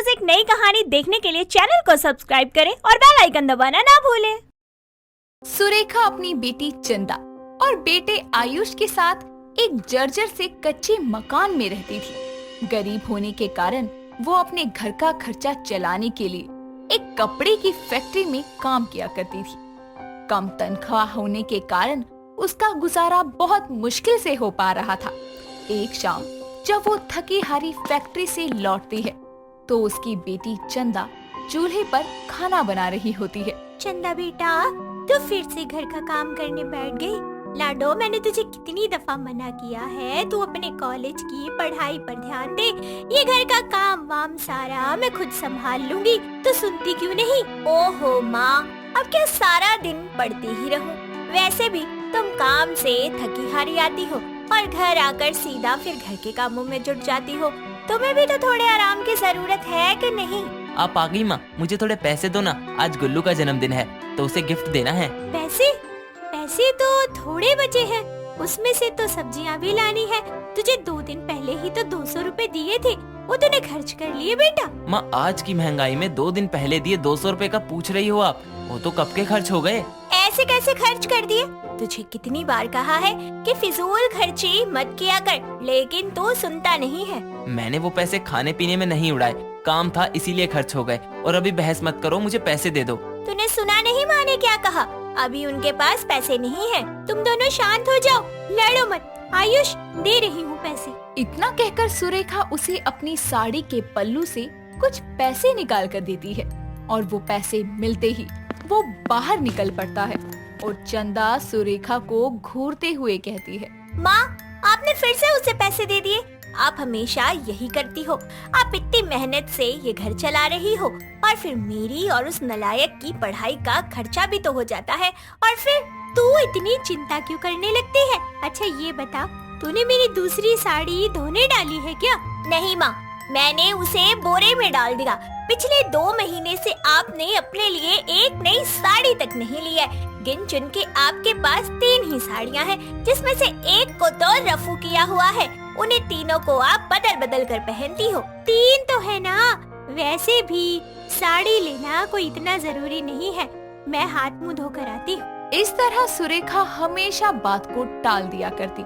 रोज एक नई कहानी देखने के लिए चैनल को सब्सक्राइब करें और बेल आइकन दबाना ना भूलें। सुरेखा अपनी बेटी चंदा और बेटे आयुष के साथ एक जर्जर से कच्चे मकान में रहती थी। गरीब होने के कारण वो अपने घर का खर्चा चलाने के लिए एक कपड़े की फैक्ट्री में काम किया करती थी। कम तनख्वाह होने के कारण उसका गुजारा बहुत मुश्किल से हो पा रहा था। एक शाम जब वो थकी हारी फैक्ट्री से लौटती है तो उसकी बेटी चंदा चूल्हे पर खाना बना रही होती है। चंदा बेटा, तू फिर से घर का काम करने बैठ गई। लाडो, मैंने तुझे कितनी दफा मना किया है, तू अपने कॉलेज की पढ़ाई पर ध्यान दे। ये घर का काम वाम सारा मैं खुद संभाल लूंगी, तो सुनती क्यों नहीं? ओहो माँ, अब क्या सारा दिन पढ़ती ही रहूं? वैसे भी तुम काम से थकी हारी आती हो और घर आकर सीधा फिर घर के कामों में जुट जाती हो। तुम्हें भी तो थोड़े आराम की जरूरत है कि नहीं? आप आ गई माँ, मुझे थोड़े पैसे दो ना। आज गुल्लू का जन्मदिन है तो उसे गिफ्ट देना है। पैसे? पैसे तो थोड़े बचे हैं, उसमें से तो सब्जियाँ भी लानी है। तुझे 2 दिन पहले ही तो 200 रुपए दिए थे, वो तूने खर्च कर लिए बेटा। माँ, आज की महंगाई में 2 दिन पहले दिए 200 रुपए का पूछ रही हो आप? वो तो कब के खर्च हो गए। ऐसे कैसे खर्च कर दिए? तुझे कितनी बार कहा है कि फिजूल खर्ची मत किया कर, लेकिन तू सुनता नहीं है। मैंने वो पैसे खाने पीने में नहीं उड़ाए, काम था इसीलिए खर्च हो गए। और अभी बहस मत करो, मुझे पैसे दे दो। तूने सुना नहीं माँ ने क्या कहा? अभी उनके पास पैसे नहीं है। तुम दोनों शांत हो जाओ, लड़ो मत। आयुष, दे रही हूँ पैसे। इतना कहकर सुरेखा उसे अपनी साड़ी के पल्लू से कुछ पैसे निकाल कर देती है और वो पैसे मिलते ही वो बाहर निकल पड़ता है और चंदा सुरेखा को घूरते हुए कहती है, माँ, आपने फिर से उसे पैसे दे दिए। आप हमेशा यही करती हो। आप इतनी मेहनत से ये घर चला रही हो और फिर मेरी और उस नलायक की पढ़ाई का खर्चा भी तो हो जाता है, और फिर तू इतनी चिंता क्यों करने लगती है? अच्छा ये बता, तूने मेरी दूसरी साड़ी धोने डाली है क्या? नहीं माँ, मैंने उसे बोरे में डाल दिया। पिछले 2 महीने से आपने अपने लिए एक नई साड़ी तक नहीं ली है। गिन चुन के आपके पास 3 ही साड़ियाँ हैं, जिसमें से एक को तो रफू किया हुआ है। उन्हें तीनों को आप बदल बदल कर पहनती हो। 3 तो है ना। वैसे भी साड़ी लेना कोई इतना जरूरी नहीं है, मैं हाथ मुँह धोकर आती हूँ। इस तरह सुरेखा हमेशा बात को टाल दिया करती।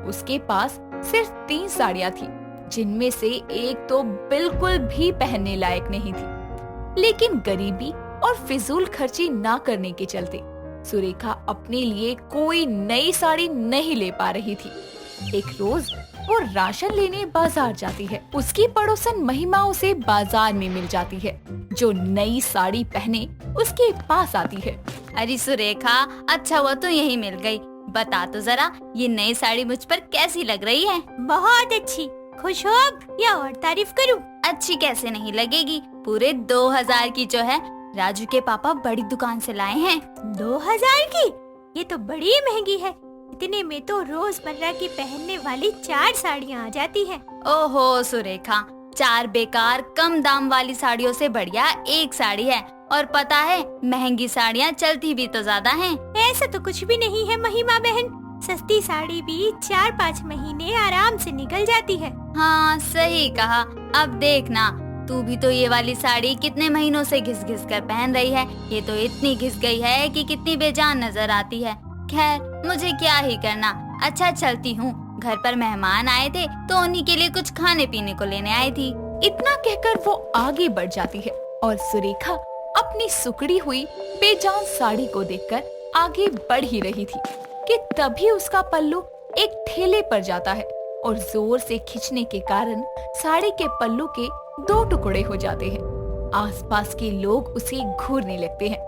उसके पास सिर्फ 3 साड़ियाँ थी, जिनमें से एक तो बिल्कुल भी पहनने लायक नहीं थी। लेकिन गरीबी और फिजूल खर्ची ना करने के चलते सुरेखा अपने लिए कोई नई साड़ी नहीं ले पा रही थी। एक रोज वो राशन लेने बाजार जाती है। उसकी पड़ोसन महिमा उसे बाजार में मिल जाती है, जो नई साड़ी पहने उसके पास आती है। अरे सुरेखा, अच्छा हुआ तो यही मिल गई। बता तो जरा, ये नई साड़ी मुझ पर कैसी लग रही है? बहुत अच्छी। खुश हो अब या और तारीफ करूं? अच्छी कैसे नहीं लगेगी, पूरे 2000 की जो है राजू के पापा बड़ी दुकान से लाए हैं। 2000 की? ये तो बड़ी महंगी है। इतने में तो रोजमर्रा की पहनने वाली 4 साड़ियाँ आ जाती हैं। ओहो सुरेखा, 4 बेकार कम दाम वाली साड़ियों से बढ़िया एक साड़ी है। और पता है, महंगी साड़ियाँ चलती भी तो ज्यादा हैं। ऐसा तो कुछ भी नहीं है महिमा बहन, सस्ती साड़ी भी 4-5 महीने आराम से निकल जाती है। हाँ सही कहा। अब देखना, तू भी तो ये वाली साड़ी कितने महीनों से घिस घिस कर पहन रही है। ये तो इतनी घिस गई है कि कितनी बेजान नजर आती है। खैर, मुझे क्या ही करना। अच्छा चलती हूँ, घर पर मेहमान आए थे तो उन्हीं के लिए कुछ खाने पीने को लेने आई थी। इतना कहकर वो आगे बढ़ जाती है और सुरेखा अपनी सुकड़ी हुई बेजान साड़ी को देखकर आगे बढ़ ही रही थी कि तभी उसका पल्लू एक ठेले पर जाता है और जोर से खींचने के कारण साड़ी के पल्लू के 2 टुकड़े हो जाते हैं। आसपास के लोग उसे घूरने लगते हैं।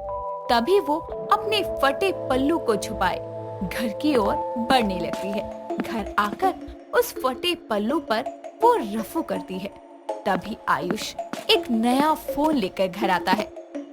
तभी वो अपने फटे पल्लू को छुपाए घर की ओर बढ़ने लगती है। घर आकर उस फटे पल्लू पर वो रफू करती है। तभी आयुष एक नया फोन लेकर घर आता है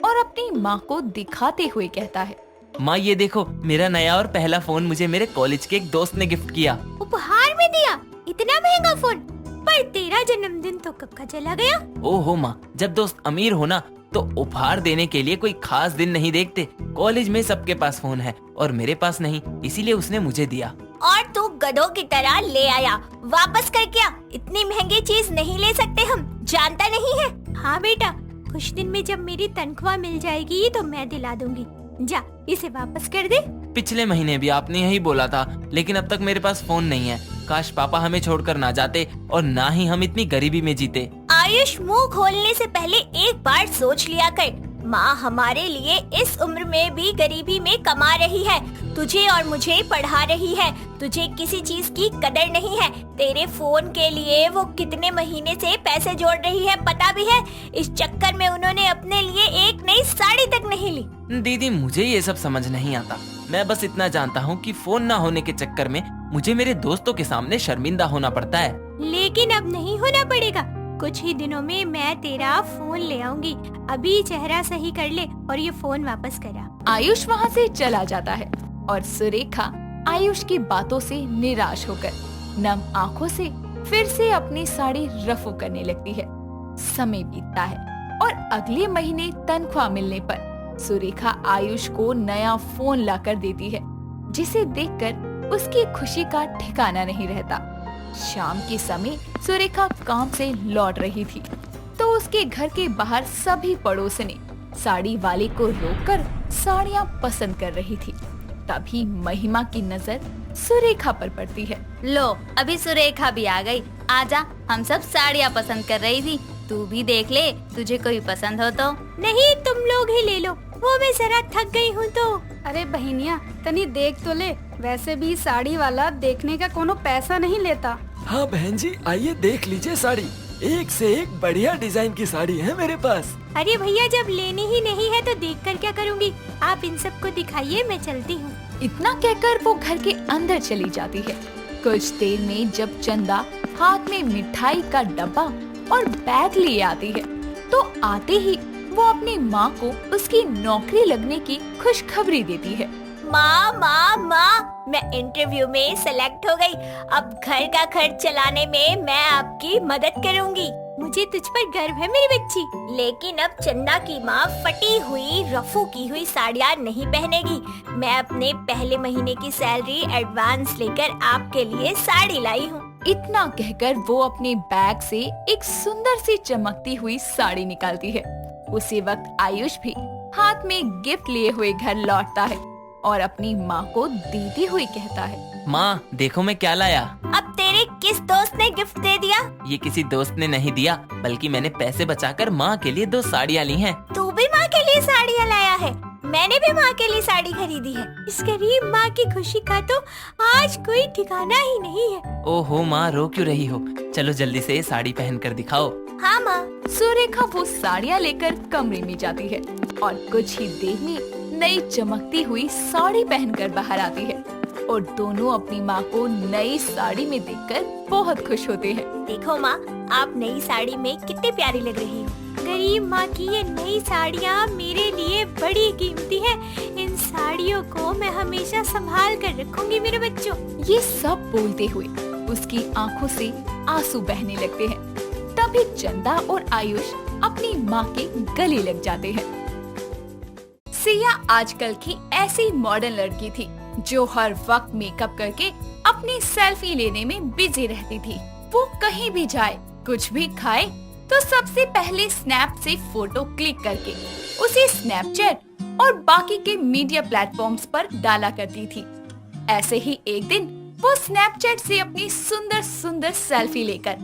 और अपनी माँ को दिखाते हुए कहता है, माँ ये देखो, मेरा नया और पहला फोन मुझे मेरे कॉलेज के एक दोस्त ने गिफ्ट किया। उपहार में दिया? इतना महंगा फोन? पर तेरा जन्मदिन तो कब का चला गया। ओहो माँ, जब दोस्त अमीर हो ना तो उपहार देने के लिए कोई खास दिन नहीं देखते। कॉलेज में सबके पास फोन है और मेरे पास नहीं, इसीलिए उसने मुझे दिया। और तू गधों की तरह ले आया, वापस कर क्या? इतनी महंगी चीज नहीं ले सकते हम। जानता नहीं है? हाँ बेटा, कुछ दिन में जब मेरी तनख्वाह मिल जाएगी तो मैं दिला दूंगी। जा इसे वापस कर दे। पिछले महीने भी आपने यही बोला था, लेकिन अब तक मेरे पास फोन नहीं है। काश पापा हमें छोड़कर ना जाते और ना ही हम इतनी गरीबी में जीते। आयुष, मुंह खोलने से पहले एक बार सोच लिया कर। माँ हमारे लिए इस उम्र में भी गरीबी में कमा रही है, तुझे और मुझे पढ़ा रही है। तुझे किसी चीज की कदर नहीं है। तेरे फोन के लिए वो कितने महीने से पैसे जोड़ रही है पता भी है? इस चक्कर में उन्होंने अपने लिए एक नई साड़ी तक नहीं ली। दीदी, मुझे ये सब समझ नहीं आता। मैं बस इतना जानता हूँ कि फोन ना होने के चक्कर में मुझे मेरे दोस्तों के सामने शर्मिंदा होना पड़ता है। लेकिन अब नहीं होना पड़ेगा। कुछ ही दिनों में मैं तेरा फोन ले आऊंगी। अभी चेहरा सही कर ले और ये फोन वापस करा। आयुष वहाँ से चला जाता है और सुरेखा आयुष की बातों से निराश होकर नम आंखों से फिर से अपनी साड़ी रफू करने लगती है। समय बीतता है और अगले महीने तनख्वाह मिलने पर सुरेखा आयुष को नया फोन लाकर देती है, जिसे देखकर उसकी खुशी का ठिकाना नहीं रहता। शाम के समय सुरेखा काम से लौट रही थी तो उसके घर के बाहर सभी पड़ोसने साड़ी वाले को रोककर साड़ियाँ पसंद कर रही थी। तभी महिमा की नजर सुरेखा पर पड़ती है। लो, अभी सुरेखा भी आ गई। आजा, हम सब साड़ियाँ पसंद कर रही थी, तू भी देख ले, तुझे कोई पसंद हो तो। नहीं, तुम लोग ही ले लो, वो मैं जरा थक गई हूँ तो। अरे बहनिया, तनी देख तो ले। वैसे भी साड़ी वाला देखने का कोनो पैसा नहीं लेता। हाँ बहन जी, आइए देख लीजिए साड़ी। एक से एक बढ़िया डिजाइन की साड़ी है मेरे पास। अरे भैया, जब लेनी ही नहीं है तो देखकर क्या करूँगी? आप इन सबको दिखाइए, मैं चलती हूँ। इतना कहकर वो घर के अंदर चली जाती है। कुछ देर में जब चंदा हाथ में मिठाई का डब्बा और बैग लिए आती है तो आते ही वो अपनी माँ को उसकी नौकरी लगने की खुशखबरी देती है। माँ माँ माँ, मैं इंटरव्यू में सेलेक्ट हो गई। अब घर का खर्च चलाने में मैं आपकी मदद करूँगी। मुझे तुझ पर गर्व है मेरी बच्ची। लेकिन अब चंदा की माँ फटी हुई रफू की हुई साड़ियाँ नहीं पहनेगी। मैं अपने पहले महीने की सैलरी एडवांस लेकर आपके लिए साड़ी लाई हूँ। इतना कहकर वो अपने बैग से एक सुंदर सी चमकती हुई साड़ी निकालती है। उसी वक्त आयुष भी हाथ में गिफ्ट लिए हुए घर लौटता है और अपनी माँ को देती हुई कहता है, माँ देखो मैं क्या लाया। अब तेरे किस दोस्त ने गिफ्ट दे दिया? ये किसी दोस्त ने नहीं दिया, बल्कि मैंने पैसे बचाकर माँ के लिए 2 साड़ियाँ ली हैं। तू भी माँ के लिए साड़ियाँ लाया है? मैंने भी माँ के लिए साड़ी खरीदी है। इस गरीब माँ की खुशी का तो आज कोई ठिकाना ही नहीं है। ओहो माँ, रो क्यों रही हो? चलो जल्दी से साड़ी पहन कर दिखाओ। हाँ माँ। सुरेखा वो साड़ियाँ लेकर कमरे में जाती है और कुछ ही देर में नई चमकती हुई साड़ी पहनकर बाहर आती है और दोनों अपनी माँ को नई साड़ी में देखकर बहुत खुश होते हैं। देखो माँ, आप नई साड़ी में कितनी प्यारी लग रही हो। गरीब माँ की ये नई साड़ियाँ मेरे लिए बड़ी कीमती है। इन साड़ियों को मैं हमेशा संभाल कर रखूंगी मेरे बच्चों। ये सब बोलते हुए उसकी आंखों से आंसू बहने लगते हैं। तभी चंदा और आयुष अपनी माँ के गले लग जाते हैं। सिया आजकल की ऐसी मॉडर्न लड़की थी जो हर वक्त मेकअप करके अपनी सेल्फी लेने में बिजी रहती थी। वो कहीं भी जाए, कुछ भी खाए तो सबसे पहले स्नैप से फोटो क्लिक करके उसे स्नैपचैट और बाकी के मीडिया प्लेटफॉर्म्स पर डाला करती थी। ऐसे ही एक दिन वो स्नैपचैट से अपनी सुंदर सुंदर सेल्फी लेकर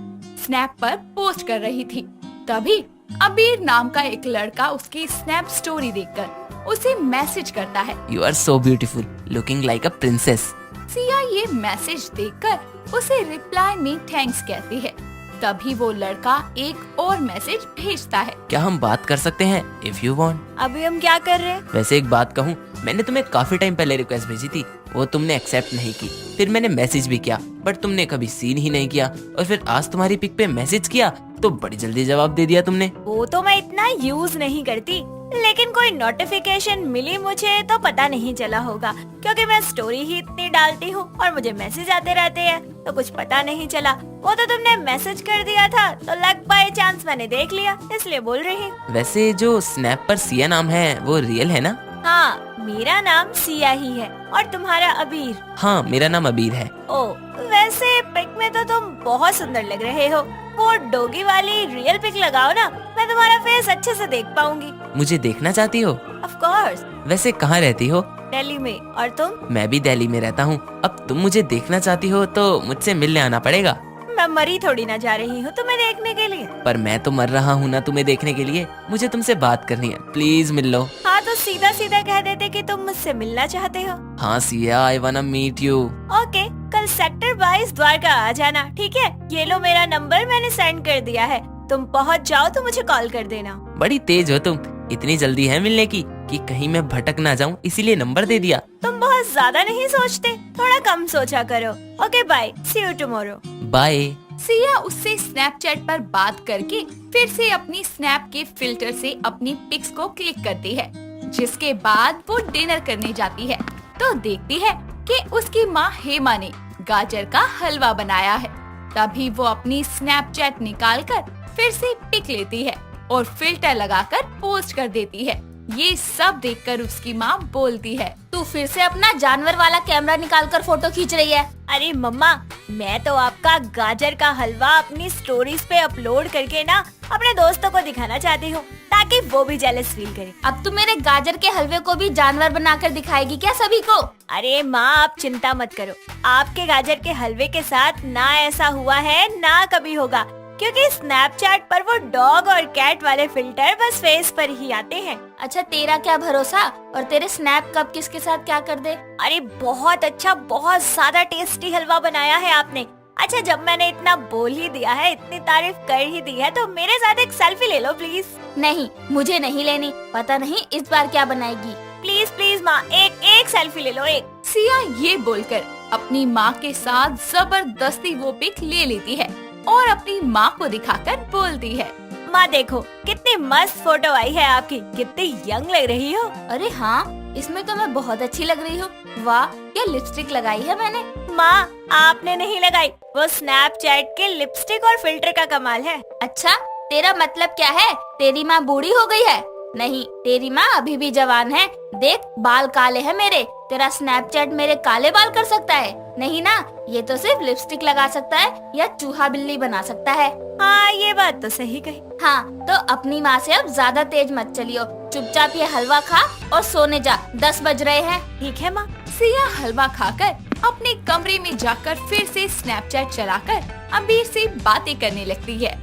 स्नैप पर पोस्ट कर रही थी। तभी अबीर नाम का एक लड़का उसकी स्नैप स्टोरी देखकर उसे मैसेज करता है, You are so beautiful, looking like a princess. Siya ये मैसेज देखकर उसे रिप्लाई में थैंक्स कहती है। तभी वो लड़का एक और मैसेज भेजता है, क्या हम बात कर सकते हैं? If you want. अभी हम क्या कर रहे हैं? वैसे एक बात कहूँ, मैंने तुम्हें काफी टाइम पहले रिक्वेस्ट भेजी थी, वो तुमने एक्सेप्ट नहीं की। फिर मैंने मैसेज भी किया, बट तुमने कभी सीन ही नहीं किया। और फिर आज तुम्हारी पिक पे मैसेज किया तो बड़ी जल्दी जवाब दे दिया तुमने। वो तो मैं इतना यूज नहीं करती, लेकिन कोई नोटिफिकेशन मिली मुझे तो पता नहीं चला होगा, क्योंकि मैं स्टोरी ही इतनी डालती हूँ और मुझे मैसेज आते रहते हैं, तो कुछ पता नहीं चला। वो तो तुमने मैसेज कर दिया था तो लक बाय चांस मैंने देख लिया, इसलिए बोल रही हूँ। वैसे जो स्नैप पर सिया नाम है वो रियल है ना? हाँ, मेरा नाम सिया ही है। और तुम्हारा अबीर? हाँ, मेरा नाम अबीर है। ओ, वैसे पिक में तो तुम बहुत सुंदर लग रहे हो। वो डोगी वाली रियल पिक लगाओ ना, मैं तुम्हारा फेस अच्छे से देख पाऊंगी। मुझे देखना चाहती हो? Of course. वैसे कहाँ रहती हो? दिल्ली में, और तुम? मैं भी दिल्ली में रहता हूँ। अब तुम मुझे देखना चाहती हो तो मुझसे मिलने आना पड़ेगा। मैं मरी थोड़ी ना जा रही हूँ तुम्हें देखने के लिए। पर मैं तो मर रहा हूँ ना तुम्हें देखने के लिए। मुझे तुमसे बात करनी है, प्लीज मिल लो। हाँ तो सीधा सीधा कह देते कि तुम मुझसे मिलना चाहते हो। हाँ सिया, आई वांना मीट यू। ओके, कल सेक्टर 22 द्वारका आ जाना, ठीक है? ये लो मेरा नंबर, मैंने सेंड कर दिया है। तुम पहुँच जाओ तो मुझे कॉल कर देना। बड़ी तेज हो तुम, इतनी जल्दी है मिलने की कि कहीं मैं भटक ना जाऊँ, इसीलिए नंबर दे दिया। तुम बहुत ज्यादा नहीं सोचते, थोड़ा कम सोचा करो। Okay bye, see you tomorrow. Bye. Siya उससे स्नैपचैट पर बात करके फिर से अपनी स्नैप के फिल्टर से अपनी पिक्स को क्लिक करती है, जिसके बाद वो डिनर करने जाती है तो देखती है कि उसकी माँ हेमा ने गाजर का हलवा बनाया है। तभी वो अपनी स्नैपचैट निकालकर फिर से पिक लेती है और फिल्टर लगाकर पोस्ट कर देती है। ये सब देखकर उसकी माँ बोलती है, तू फिर से अपना जानवर वाला कैमरा निकालकर फोटो खींच रही है। अरे मम्मा, मैं तो आपका गाजर का हलवा अपनी स्टोरीज पे अपलोड करके ना अपने दोस्तों को दिखाना चाहती हूँ, ताकि वो भी जेलस फील करे। अब तू मेरे गाजर के हलवे को भी जानवर बनाकर दिखाएगी क्या सभी को? अरे माँ, आप चिंता मत करो, आपके गाजर के हलवे के साथ ना ऐसा हुआ है ना कभी होगा, क्योंकि स्नैपचैट पर वो डॉग और कैट वाले फिल्टर बस फेस पर ही आते हैं। अच्छा, तेरा क्या भरोसा, और तेरे स्नैप कब किसके साथ क्या कर दे। अरे बहुत अच्छा, बहुत ज्यादा टेस्टी हलवा बनाया है आपने। अच्छा, जब मैंने इतना बोल ही दिया है, इतनी तारीफ कर ही दी है, तो मेरे साथ एक सेल्फी ले लो प्लीज। नहीं, मुझे नहीं लेनी, पता नहीं इस बार क्या बनाएगी। प्लीज प्लीज माँ, एक सेल्फी ले लो, एक। सिया ये बोलकर अपनी माँ के साथ जबरदस्ती वो पिक ले लेती है और अपनी माँ को दिखाकर बोलती है, माँ देखो कितनी मस्त फोटो आई है आपकी, कितनी यंग लग रही हो। अरे हाँ, इसमें तो मैं बहुत अच्छी लग रही हूँ। वाह, क्या लिपस्टिक लगाई है मैंने। माँ, आपने नहीं लगाई, वो स्नैपचैट के लिपस्टिक और फिल्टर का कमाल है। अच्छा, तेरा मतलब क्या है, तेरी माँ बूढ़ी हो गई है? नहीं, तेरी माँ अभी भी जवान है। देख, बाल काले हैं मेरे, तेरा स्नैपचैट मेरे काले बाल कर सकता है? नहीं ना, ये तो सिर्फ लिपस्टिक लगा सकता है या चूहा बिल्ली बना सकता है। हाँ, ये बात तो सही कही। हाँ, तो अपनी माँ से अब ज्यादा तेज मत चलियो, चुपचाप ये हलवा खा और सोने जा, 10 बज रहे हैं। ठीक है माँ। सिया हलवा खाकर अपने कमरे में जाकर फिर से स्नैपचैट चलाकर अबीर से बातें करने लगती है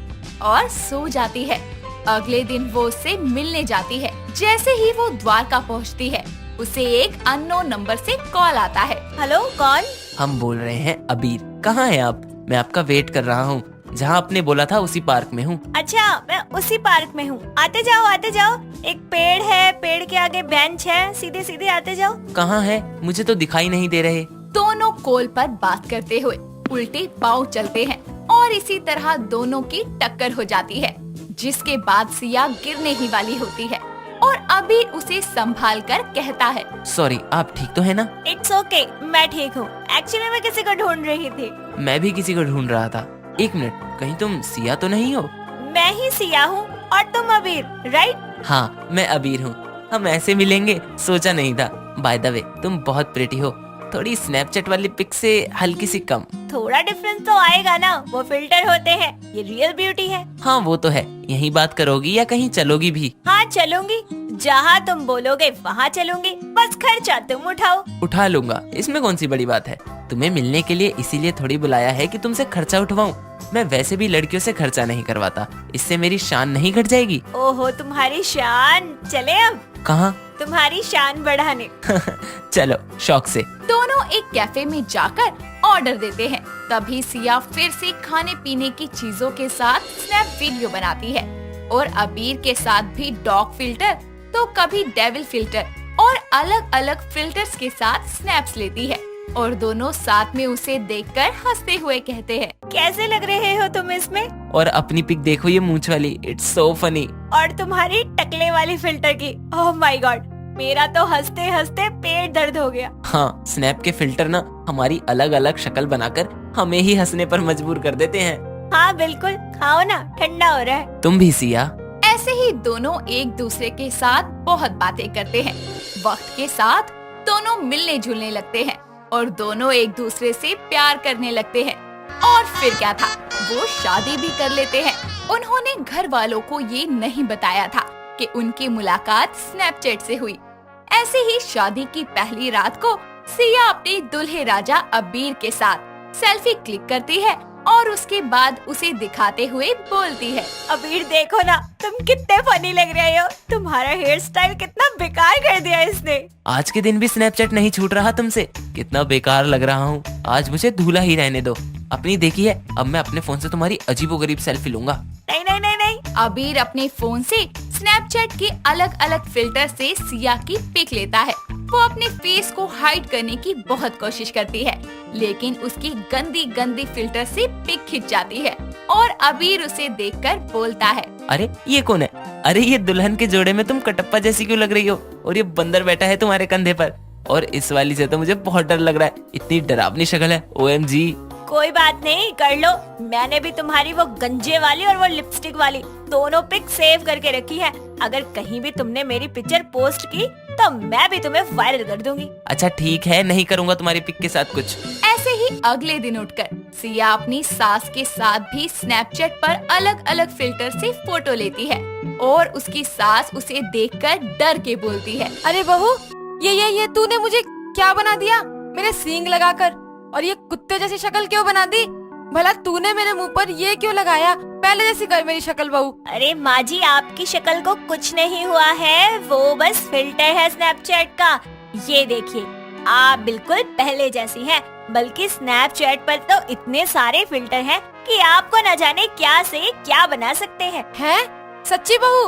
और सो जाती है। अगले दिन वो उससे मिलने जाती है। जैसे ही वो द्वारका पहुंचती है, उसे एक अननोन नंबर से कॉल आता है। हेलो, कौन? हम बोल रहे हैं अबीर। कहाँ हैं आप? मैं आपका वेट कर रहा हूँ। जहाँ आपने बोला था उसी पार्क में हूँ। अच्छा, मैं उसी पार्क में हूँ। आते जाओ आते जाओ, एक पेड़ है, पेड़ के आगे बेंच है, सीधे सीधे आते जाओ। कहाँ है? मुझे तो दिखाई नहीं दे रहे। दोनों कॉल पर बात करते हुए उल्टे पाँव चलते हैं और इसी तरह दोनों की टक्कर हो जाती है, जिसके बाद सिया गिरने ही वाली होती है और अबीर उसे संभाल कर कहता है, सॉरी, आप ठीक तो है ना? इट्स ओके, मैं ठीक हूँ। एक्चुअली मैं किसी को ढूंढ रही थी। मैं भी किसी को ढूंढ रहा था। एक मिनट, कहीं तुम सिया तो नहीं हो? मैं ही सिया हूँ और तुम अबीर, राइट? हाँ, मैं अबीर हूँ। हम ऐसे मिलेंगे सोचा नहीं था। बाय द वे, तुम बहुत प्रिटी हो, थोड़ी स्नैपचैट वाली पिक से हल्की सी कम। थोड़ा डिफरेंस तो आएगा ना, वो फिल्टर होते हैं, ये रियल ब्यूटी है। हाँ वो तो है। यही बात करोगी या कहीं चलोगी भी? हाँ चलूंगी, जहाँ तुम बोलोगे वहाँ चलूंगी, बस खर्चा तुम उठाओ। उठा लूंगा, इसमें कौन सी बड़ी बात है। तुम्हें मिलने के लिए इसीलिए थोड़ी बुलाया है कि तुमसे खर्चा उठवाऊं। मैं वैसे भी लड़कियों से खर्चा नहीं करवाता, इससे मेरी शान नहीं घट जाएगी। ओहो, तुम्हारी शान। चले अब कहाँ? तुम्हारी शान बढ़ाने। चलो, शौक से। दोनों एक कैफे में जाकर ऑर्डर देते हैं। तभी सिया फिर से खाने पीने की चीजों के साथ स्नैप वीडियो बनाती है और अबीर के साथ भी डॉग फिल्टर तो कभी डेविल फिल्टर और अलग अलग फिल्टर्स के साथ स्नैप्स लेती है और दोनों साथ में उसे देखकर हंसते हुए कहते हैं, कैसे लग रहे हो तुम इसमें? और अपनी पिक देखो, ये मूंछ वाली, इट्स सो फनी। और तुम्हारी टकले वाली फिल्टर की, ओह माय गॉड, मेरा तो हंसते हंसते पेट दर्द हो गया। हाँ, स्नैप के फिल्टर ना हमारी अलग अलग शक्ल बनाकर हमें ही हंसने पर मजबूर कर देते हैं। हाँ बिल्कुल, खाओ ना, ठंडा हो रहा है। तुम भी सिया। ऐसे ही दोनों एक दूसरे के साथ बहुत बातें करते हैं। वक्त के साथ दोनों मिलने जुलने लगते हैं और दोनों एक दूसरे से प्यार करने लगते हैं। और फिर क्या था, वो शादी भी कर लेते हैं। उन्होंने घर वालों को ये नहीं बताया था कि उनकी मुलाकात स्नैपचैट से हुई। ऐसे ही शादी की पहली रात को सिया अपने दुल्हे राजा अबीर के साथ सेल्फी क्लिक करती है और उसके बाद उसे दिखाते हुए बोलती है, अबीर देखो ना, तुम कितने फनी लग रहे हो। तुम्हारा हेयर स्टाइल कितना बेकार कर दिया इसने। आज के दिन भी स्नैपचैट नहीं छूट रहा तुमसे। कितना बेकार लग रहा हूँ। आज मुझे दूल्हा ही रहने दो। अपनी देखी है, अब मैं अपने फोन से तुम्हारी अजीबोगरीब सेल्फी लूंगा। नहीं नहीं नहीं नहीं। अबीर अपने फोन से स्नैपचैट के अलग अलग फिल्टर से सिया की पिक लेता है। वो अपने फेस को हाइड करने की बहुत कोशिश करती है, लेकिन उसकी गंदी गंदी फिल्टर से पिक खिंच जाती है और अबीर उसे देखकर बोलता है, अरे ये कौन है? अरे ये दुल्हन के जोड़े में तुम कटप्पा जैसी क्यों लग रही हो? और ये बंदर बैठा है तुम्हारे कंधे पर। और इस वाली से तो मुझे बहुत डर लग रहा है, इतनी डरावनी शक्ल है। OMG। कोई बात नहीं, कर लो। मैंने भी तुम्हारी वो गंजे वाली और वो लिपस्टिक वाली दोनों पिक सेव करके रखी है। अगर कहीं भी तुमने मेरी पिक्चर पोस्ट की तो मैं भी तुम्हें वायरल कर दूंगी। अच्छा ठीक है, नहीं करूँगा तुम्हारी पिक के साथ कुछ। ऐसे ही अगले दिन उठकर सिया अपनी सास के साथ भी स्नैपचैट पर अलग अलग फिल्टर से फोटो लेती है और उसकी सास उसे देखकर डर के बोलती है, अरे बहू, ये तूने मुझे क्या बना दिया? मेरे सींग लगाकर, और ये कुत्ते जैसी शक्ल क्यों बना दी? भला तूने मेरे मुंह पर ये क्यों लगाया? पहले जैसी कर मेरी शक्ल बहू। अरे माँ जी, आपकी शक्ल को कुछ नहीं हुआ है, वो बस फिल्टर है स्नैपचैट का। ये देखिए, आप बिल्कुल पहले जैसी हैं। बल्कि स्नैपचैट पर तो इतने सारे फिल्टर हैं कि आपको न जाने क्या से क्या बना सकते हैं। हैं? सच्ची बहू?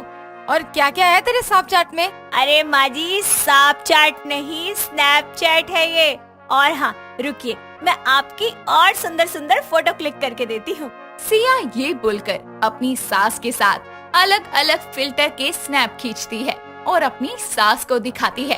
और क्या क्या है तेरे स्नैपचैट में? अरे माँ जी, स्नैपचैट नहीं, स्नैपचैट है ये। और हाँ, रुकिए, मैं आपकी और सुंदर सुंदर फोटो क्लिक करके देती हूँ। सिया ये बोलकर अपनी सास के साथ अलग अलग फिल्टर के स्नैप खींचती है और अपनी सास को दिखाती है,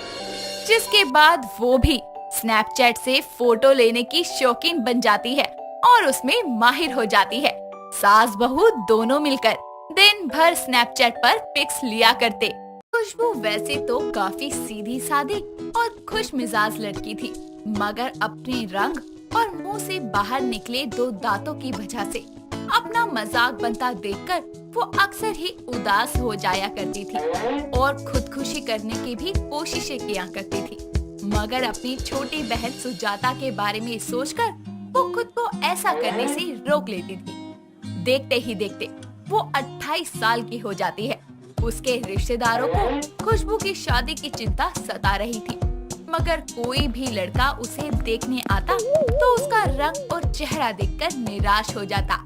जिसके बाद वो भी स्नैपचैट से फोटो लेने की शौकीन बन जाती है और उसमें माहिर हो जाती है। सास बहू दोनों मिलकर दिन भर स्नैपचैट पर पिक्स लिया करते। खुशबू वैसे तो काफी सीधी सादी और खुश मिजाज लड़की थी, मगर अपने रंग और मुंह से बाहर निकले 2 दांतों की वजह से अपना मजाक बनता देखकर वो अक्सर ही उदास हो जाया करती थी और खुदकुशी करने की भी कोशिशें किया करती थी। मगर अपनी छोटी बहन सुजाता के बारे में सोचकर वो खुद को ऐसा करने से रोक लेती थी। देखते ही देखते वो 28 साल की हो जाती है। उसके रिश्तेदारों को खुशबू की शादी की चिंता सता रही थी, मगर कोई भी लड़का उसे देखने आता तो उसका रंग और चेहरा देखकर निराश हो जाता।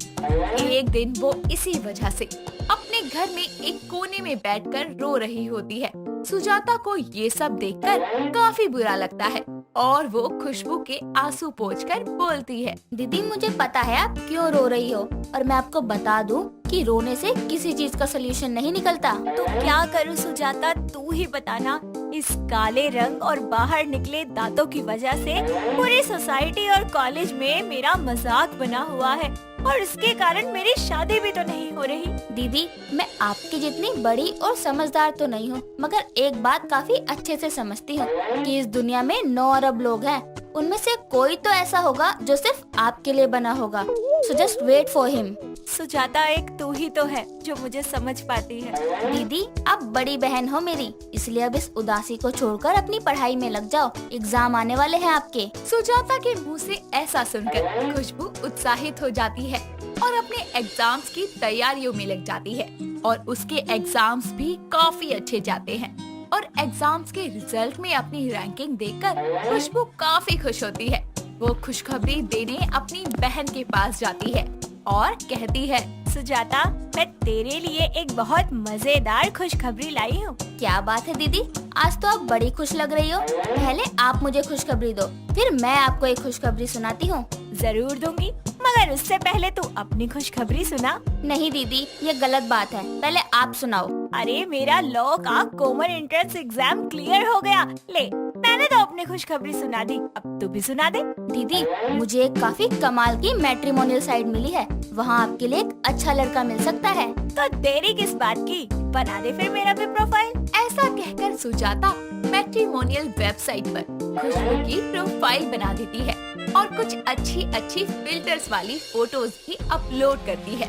एक दिन वो इसी वजह से अपने घर में एक कोने में बैठकर रो रही होती है। सुजाता को ये सब देखकर काफी बुरा लगता है और वो खुशबू के आंसू पोंछकर बोलती है, दीदी मुझे पता है आप क्यों रो रही हो, और मैं आपको बता दूं कि रोने से किसी चीज का सलूशन नहीं निकलता। तो क्या करूँ सुजाता, तू ही बताना। इस काले रंग और बाहर निकले दांतों की वजह से पूरी सोसाइटी और कॉलेज में मेरा मजाक बना हुआ है और इसके कारण मेरी शादी भी तो नहीं हो रही। दीदी मैं आपकी जितनी बड़ी और समझदार तो नहीं हूँ, मगर एक बात काफी अच्छे से समझती हूँ कि इस दुनिया में 9 अरब लोग हैं, उनमें से कोई तो ऐसा होगा जो सिर्फ आपके लिए बना होगा। So just wait for him. Sujata, एक तू ही तो है जो मुझे समझ पाती है। दीदी आप बड़ी बहन हो मेरी, इसलिए अब इस उदासी को छोड़कर अपनी पढ़ाई में लग जाओ, एग्जाम आने वाले हैं आपके। सुजाता के मुंह से ऐसा सुनकर खुशबू उत्साहित हो जाती है और अपने एग्जाम्स की तैयारियों में लग जाती है और उसके एग्जाम्स भी काफी अच्छे जाते हैं और एग्जाम्स के रिजल्ट में अपनी रैंकिंग देखकर खुशबू काफी खुश होती है। वो खुशखबरी देने अपनी बहन के पास जाती है और कहती है, सुजाता, मैं तेरे लिए एक बहुत मजेदार खुशखबरी लाई हूँ। क्या बात है दीदी, आज तो आप बड़ी खुश लग रही हो। पहले आप मुझे खुशखबरी दो, फिर मैं आपको एक खुशखबरी सुनाती हूँ। जरूर दूंगी, मगर उससे पहले तू अपनी खुशखबरी सुना। नहीं दीदी, ये गलत बात है, पहले आप सुनाओ। अरे मेरा लॉ का कॉमन एंट्रेंस एग्जाम क्लियर हो गया। ले, मैंने तो अपनी खुशखबरी सुना दी, अब तू भी सुना दे। दीदी मुझे एक काफी कमाल की मैट्रिमोनियल साइट मिली है, वहाँ आपके लिए एक अच्छा लड़का मिल सकता है। तो देरी किस बात की, बना दे फिर मेरा भी प्रोफाइल। ऐसा कहकर सुजाता मैट्रिमोनियल वेबसाइट पर खुशबू की प्रोफाइल बना देती है और कुछ अच्छी अच्छी फिल्टर्स वाली फोटोज भी अपलोड करती है।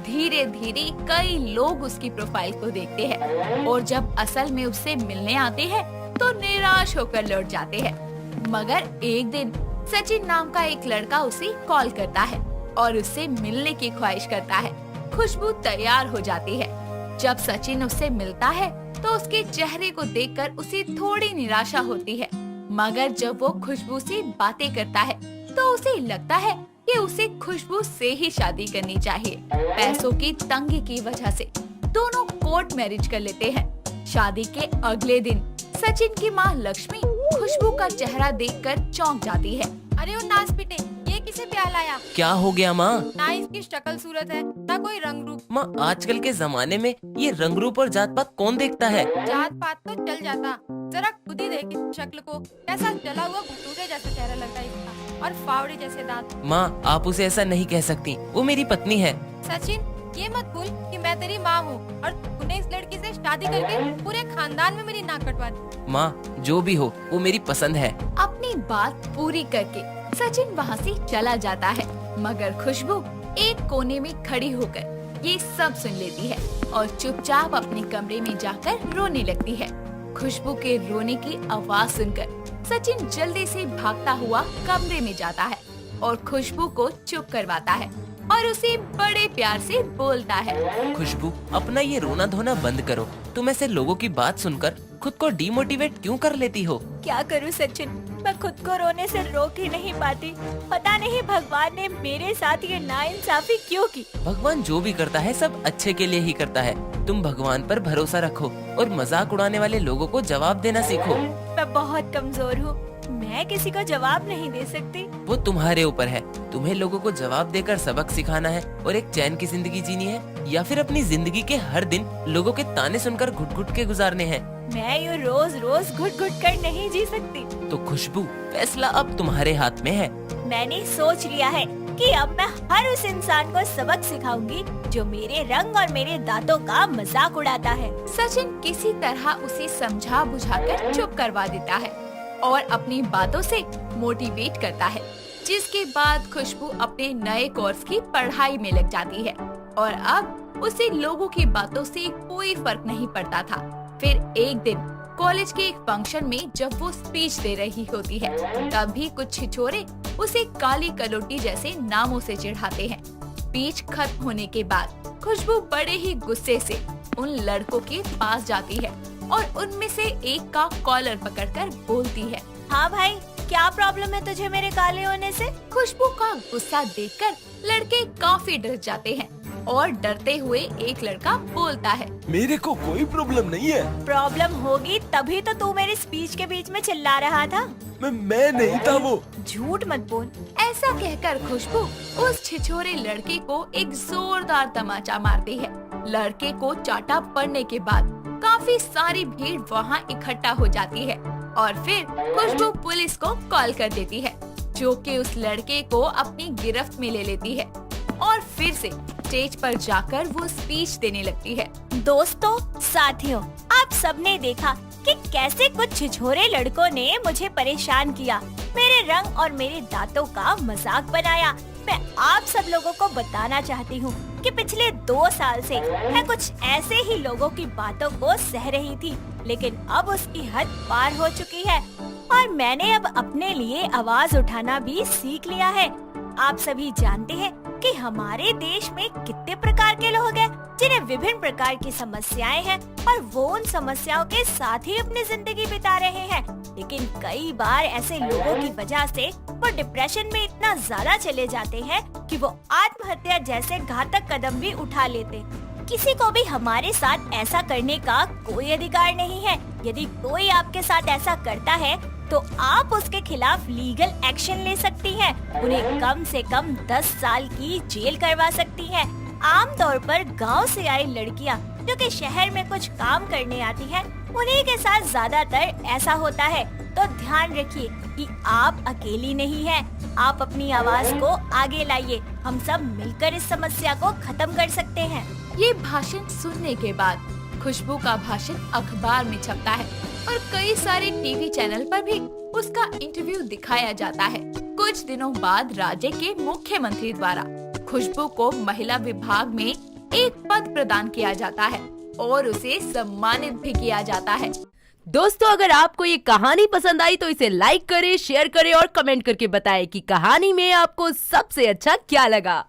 धीरे धीरे कई लोग उसकी प्रोफाइल को देखते हैं और जब असल में उससे मिलने आते हैं तो निराश होकर लौट जाते हैं। मगर एक दिन सचिन नाम का एक लड़का उसे कॉल करता है और उससे मिलने की ख्वाहिश करता है। खुशबू तैयार हो जाती है। जब सचिन उससे मिलता है तो उसके चेहरे को देखकर उसे थोड़ी निराशा होती है, मगर जब वो खुशबू से बातें करता है तो उसे लगता है कि उसे खुशबू से ही शादी करनी चाहिए। पैसों की तंगी की वजह से दोनों कोर्ट मैरिज कर लेते हैं। शादी के अगले दिन सचिन की माँ लक्ष्मी खुशबू का चेहरा देखकर चौंक जाती है। अरे वो नाच पिटे, ये किसे प्यार लाया? क्या हो गया माँ? ना इसकी शक्ल सूरत है, ना कोई रंग रूप। माँ, आजकल के जमाने में ये रंग रूप और जात पात कौन देखता है? जात पात तो चल जाता, जरा खुद ही देख इस शक्ल को, कैसा जला हुआ भटूरे जैसा चेहरा लगता है इसका, और फावड़े जैसे दांत। माँ, आप उसे ऐसा नहीं कह सकती, वो मेरी पत्नी है। सचिन, ये मत भूल कि मैं तेरी माँ हूँ और तूने इस लड़की से शादी करके पूरे खानदान में मेरी नाक कटवा दी। माँ, जो भी हो वो मेरी पसंद है। अपनी बात पूरी करके सचिन वहाँ से चला जाता है, मगर खुशबू एक कोने में खड़ी होकर ये सब सुन लेती है और चुपचाप अपने कमरे में जाकर रोने लगती है। खुशबू के रोने की आवाज सुनकर सचिन जल्दी से भागता हुआ कमरे में जाता है और खुशबू को चुप करवाता है और उसे बड़े प्यार से बोलता है, खुशबू, अपना ये रोना धोना बंद करो। तुम ऐसे लोगों की बात सुनकर खुद को डिमोटिवेट क्यों कर लेती हो? क्या करूं सचिन, मैं खुद को रोने से रोक ही नहीं पाती। पता नहीं भगवान ने मेरे साथ ये नाइंसाफी क्यों की। भगवान जो भी करता है सब अच्छे के लिए ही करता है। तुम भगवान पर भरोसा रखो और मजाक उड़ाने वाले लोगों को जवाब देना सीखो। मैं बहुत कमजोर हूँ, मैं किसी को जवाब नहीं दे सकती। वो तुम्हारे ऊपर है। तुम्हें लोगों को जवाब देकर सबक सिखाना है और एक चैन की जिंदगी जीनी है, या फिर अपनी जिंदगी के हर दिन लोगों के ताने सुनकर घुट घुट के गुजारने हैं। मैं यूँ रोज रोज घुट घुट कर नहीं जी सकती। तो खुशबू, फैसला अब तुम्हारे हाथ में है। मैंने सोच लिया है कि अब मैं हर उस इंसान को सबक सिखाऊंगी जो मेरे रंग और मेरे दांतों का मजाक उड़ाता है। सचिन किसी तरह उसे समझा बुझाकर चुप करवा देता है और अपनी बातों से मोटिवेट करता है, जिसके बाद खुशबू अपने नए कोर्स की पढ़ाई में लग जाती है और अब उसे लोगों की बातों से कोई फर्क नहीं पड़ता था। फिर एक दिन कॉलेज के एक फंक्शन में जब वो स्पीच दे रही होती है, तभी कुछ छिछोरे उसे काली कलोटी जैसे नामों से चिढ़ाते हैं। स्पीच खत्म होने के बाद खुशबू बड़े ही गुस्से से उन लड़कों के पास जाती है और उनमें से एक का कॉलर पकड़कर बोलती है, हाँ भाई, क्या प्रॉब्लम है तुझे मेरे काले होने से? खुशबू का गुस्सा देखकर लड़के काफी डर जाते हैं और डरते हुए एक लड़का बोलता है, मेरे को कोई प्रॉब्लम नहीं है। प्रॉब्लम होगी तभी तो तू मेरी स्पीच के बीच में चिल्ला रहा था। मैं नहीं था वो। झूठ मत बोल। ऐसा कहकर खुशबू उस छिछोरे लड़के को एक जोरदार तमाचा मारती है। लड़के को चाटा पड़ने के बाद काफी सारी भीड़ वहाँ इकट्ठा हो जाती है और फिर खुशबू पुलिस को कॉल कर देती है, जो कि उस लड़के को अपनी गिरफ्त में ले लेती है और फिर से स्टेज पर जाकर वो स्पीच देने लगती है। दोस्तों, साथियों, आप सबने देखा कि कैसे कुछ छिछोरे लड़कों ने मुझे परेशान किया, मेरे रंग और मेरे दांतों का मजाक बनाया। मैं आप सब लोगों को बताना चाहती हूँ कि पिछले 2 साल से मैं कुछ ऐसे ही लोगों की बातों को सह रही थी, लेकिन अब उसकी हद पार हो चुकी है और मैंने अब अपने लिए आवाज उठाना भी सीख लिया है। आप सभी जानते हैं कि हमारे देश में कितने प्रकार के लोग हैं जिन्हें विभिन्न प्रकार की समस्याएं हैं और वो उन समस्याओं के साथ ही अपनी जिंदगी बिता रहे हैं। लेकिन कई बार ऐसे लोगों की वजह से वो डिप्रेशन में इतना ज्यादा चले जाते हैं कि वो आत्महत्या जैसे घातक कदम भी उठा लेते। किसी को भी हमारे साथ ऐसा करने का कोई अधिकार नहीं है। यदि कोई आपके साथ ऐसा करता है तो आप उसके खिलाफ लीगल एक्शन ले सकती हैं। उन्हें कम से कम 10 साल की जेल करवा सकती हैं। आमतौर पर गांव से आई लड़कियां जो कि शहर में कुछ काम करने आती हैं, उन्हीं के साथ ज्यादातर ऐसा होता है। तो ध्यान रखिए कि आप अकेली नहीं हैं। आप अपनी आवाज को आगे लाइए। हम सब मिलकर इस समस्या को खत्म कर सकते हैं। ये भाषण सुनने के बाद खुशबू का भाषण अखबार में छपता है और कई सारे टीवी चैनल पर भी उसका इंटरव्यू दिखाया जाता है। कुछ दिनों बाद राज्य के मुख्यमंत्री द्वारा खुशबू को महिला विभाग में एक पद प्रदान किया जाता है और उसे सम्मानित भी किया जाता है। दोस्तों, अगर आपको ये कहानी पसंद आई तो इसे लाइक करें, शेयर करें और कमेंट करके बताएं कि कहानी में आपको सबसे अच्छा क्या लगा।